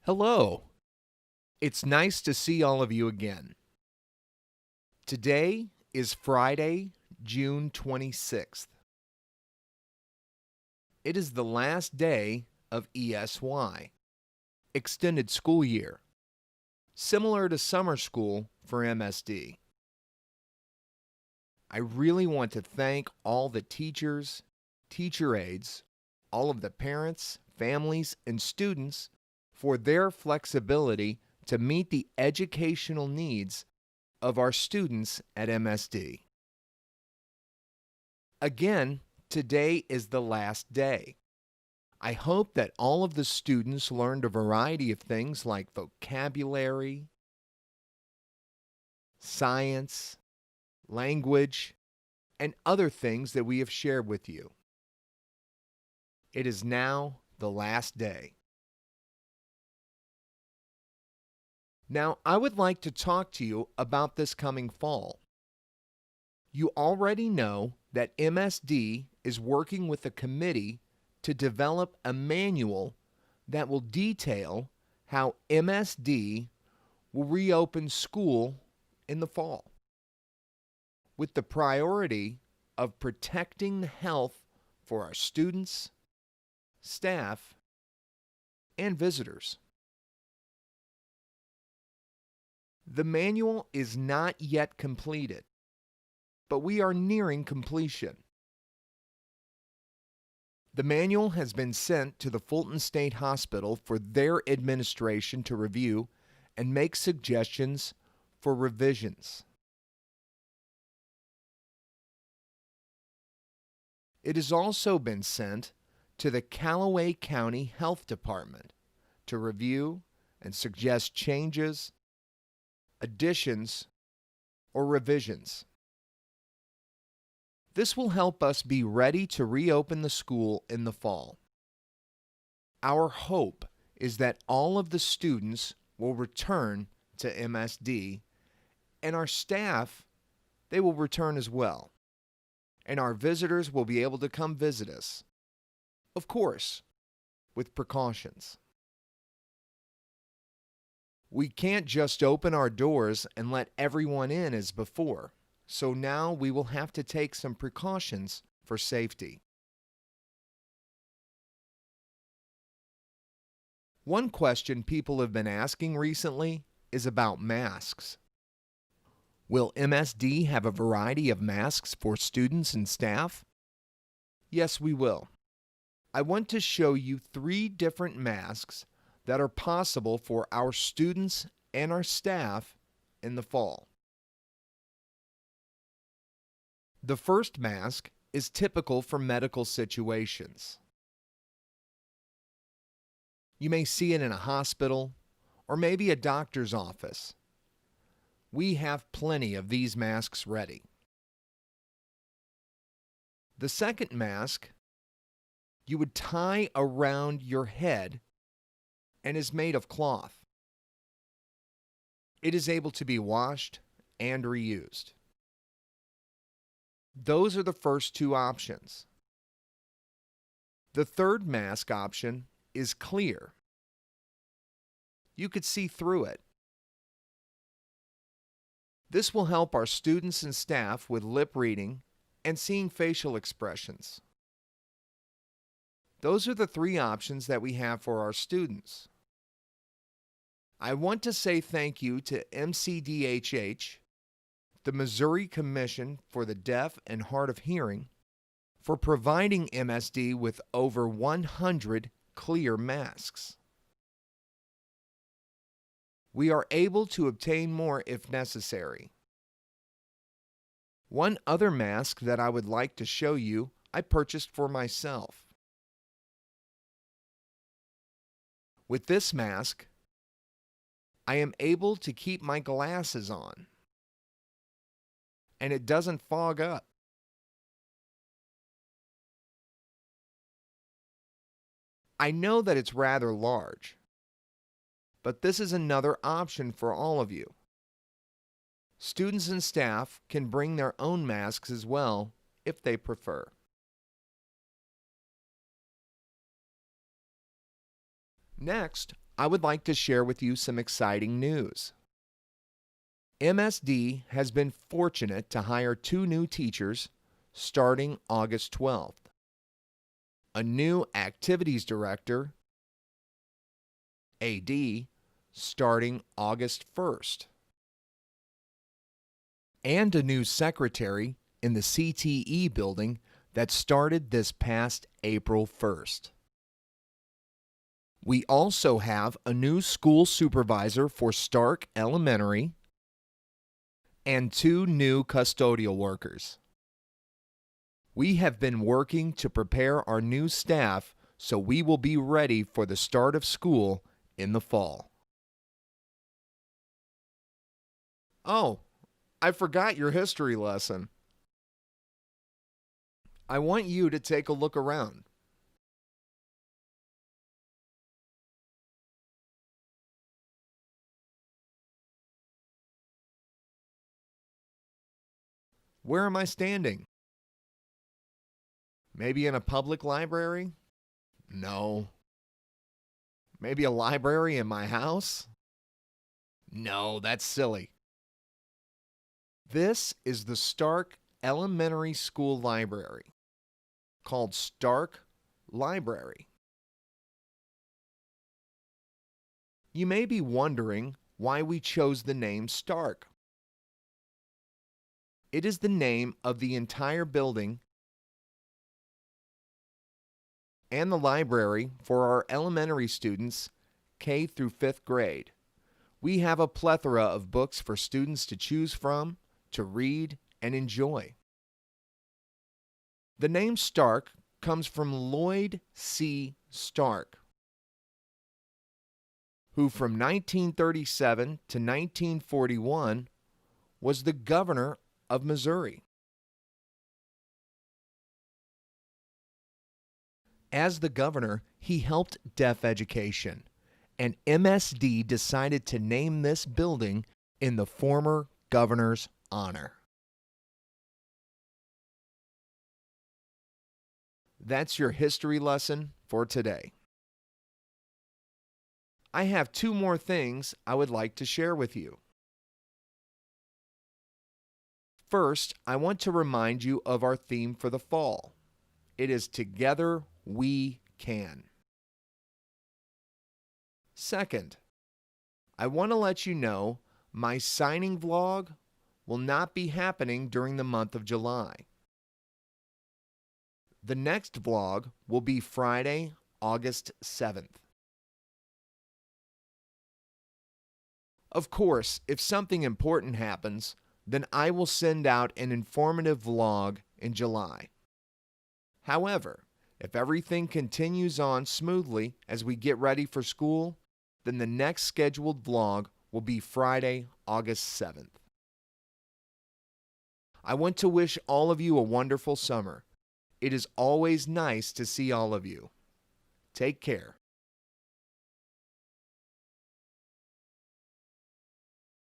Hello. It's nice to see all of you again. Today is Friday, June 26th. It is the last day of ESY, Extended School Year, similar to summer school for MSD. I really want to thank all the teachers, teacher aides, all of the parents, families, and students for their flexibility to meet the educational needs of our students at MSD. Again, today is the last day. I hope that all of the students learned a variety of things like vocabulary, science, language, and other things that we have shared with you. It is now the last day. Now, I would like to talk to you about this coming fall. You already know that MSD is working with a committee to develop a manual that will detail how MSD will reopen school in the fall, with the priority of protecting the health for our students, staff, and visitors. The manual is not yet completed, but we are nearing completion. The manual has been sent to the Fulton State Hospital for their administration to review and make suggestions for revisions. It has also been sent to the Callaway County Health Department to review and suggest changes, additions, or revisions. This will help us be ready to reopen the school in the fall. Our hope is that all of the students will return to MSD, and our staff, they will return as well. And our visitors will be able to come visit us. Of course, with precautions. We can't just open our doors and let everyone in as before, so now we will have to take some precautions for safety. One question people have been asking recently is about masks. Will MSD have a variety of masks for students and staff? Yes, we will. I want to show you 3 different masks that are possible for our students and our staff in the fall. The first mask is typical for medical situations. You may see it in a hospital or maybe a doctor's office. We have plenty of these masks ready. The second mask you would tie around your head and is made of cloth. It is able to be washed and reused. Those are the first 2 options. The third mask option is clear. You could see through it. This will help our students and staff with lip reading and seeing facial expressions. Those are the 3 options that we have for our students. I want to say thank you to MCDHH, the Missouri Commission for the Deaf and Hard of Hearing, for providing MSD with over 100 clear masks. We are able to obtain more if necessary. One other mask that I would like to show you, I purchased for myself. With this mask, I am able to keep my glasses on, and it doesn't fog up. I know that it's rather large, but this is another option for all of you. Students and staff can bring their own masks as well if they prefer. Next, I would like to share with you some exciting news. MSD has been fortunate to hire 2 new teachers starting August 12th. A new activities director, AD, starting August 1st. And a new secretary in the CTE building that started this past April 1st. We also have a new school supervisor for Stark Elementary and 2 new custodial workers. We have been working to prepare our new staff so we will be ready for the start of school in the fall. Oh, I forgot your history lesson. I want you to take a look around. Where am I standing? Maybe in a public library? No. Maybe a library in my house? No, that's silly. This is the Stark Elementary School Library, called Stark Library. You may be wondering why we chose the name Stark. It is the name of the entire building and the library for our elementary students K through 5th grade. We have a plethora of books for students to choose from, to read, and enjoy. The name Stark comes from Lloyd C. Stark, who from 1937 to 1941 was the governor of Missouri. As the governor, he helped deaf education, and MSD decided to name this building in the former governor's honor. That's your history lesson for today. I have 2 more things I would like to share with you. First, I want to remind you of our theme for the fall. It is Together We Can. Second, I want to let you know my signing vlog will not be happening during the month of July. The next vlog will be Friday, August 7th. Of course, if something important happens, then I will send out an informative vlog in July. However, if everything continues on smoothly as we get ready for school, then the next scheduled vlog will be Friday, August 7th. I want to wish all of you a wonderful summer. It is always nice to see all of you. Take care.